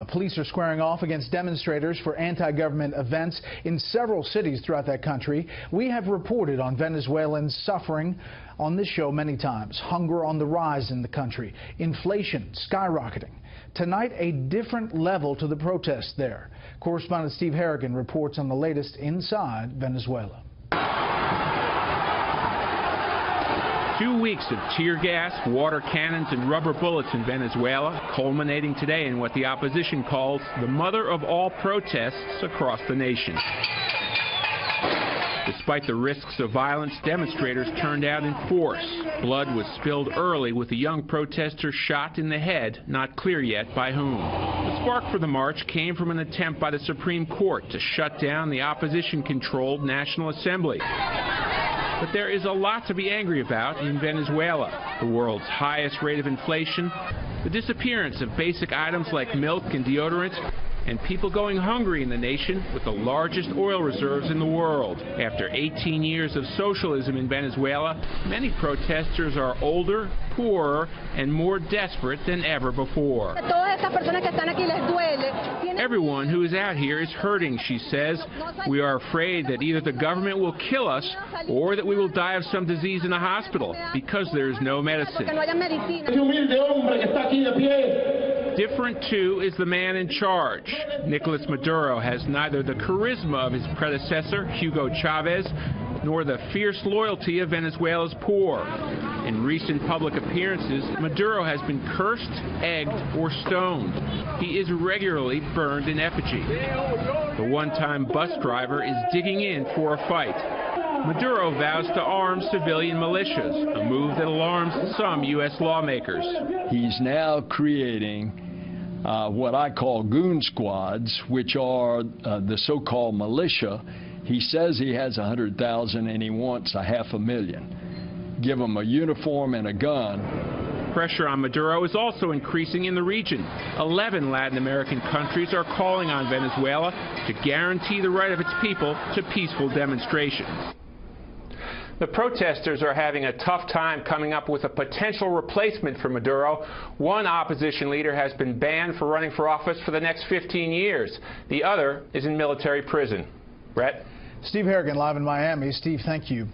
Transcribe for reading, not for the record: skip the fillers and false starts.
Police are squaring off against demonstrators for anti-government events in several cities throughout that country. We have reported on Venezuelans suffering on this show many times. Hunger on the rise in the country, inflation skyrocketing. Tonight, a different level to the protests there. Correspondent Steve Harrigan reports on the latest inside Venezuela. 2 weeks of tear gas, water cannons, and rubber bullets in Venezuela, culminating today in what the opposition calls the mother of all protests across the nation. Despite the risks of violence, demonstrators turned out in force. Blood was spilled early, with a young protester shot in the head, not clear yet by whom. The spark for the march came from an attempt by the Supreme Court to shut down the opposition-controlled National Assembly. But there is a lot to be angry about in Venezuela. The world's highest rate of inflation, the disappearance of basic items like milk and deodorant, and people going hungry in the nation with the largest oil reserves in the world. After 18 years of socialism in Venezuela, many protesters are older, poorer, and more desperate than ever before. Everyone who is out here is hurting, she says. We are afraid that either the government will kill us or that we will die of some disease in a hospital because there is no medicine. Different, too, is the man in charge. Nicolas Maduro has neither the charisma of his predecessor, Hugo Chavez, nor the fierce loyalty of Venezuela's poor. In recent public appearances, Maduro has been cursed, egged, or stoned. He is regularly burned in effigy. The one-time bus driver is digging in for a fight. Maduro vows to arm civilian militias, a move that alarms some U.S. lawmakers. He's now creating what I call goon squads, which are the so-called militia. He says he has 100,000 and he wants 500,000. Give them a uniform and a gun. Pressure on Maduro is also increasing in the region. 11 Latin American countries are calling on Venezuela to guarantee the right of its people to peaceful demonstrations. The protesters are having a tough time coming up with a potential replacement for Maduro. One opposition leader has been banned for running for office for the next 15 years. The other is in military prison. Brett? Steve Harrigan live in Miami. Steve, thank you.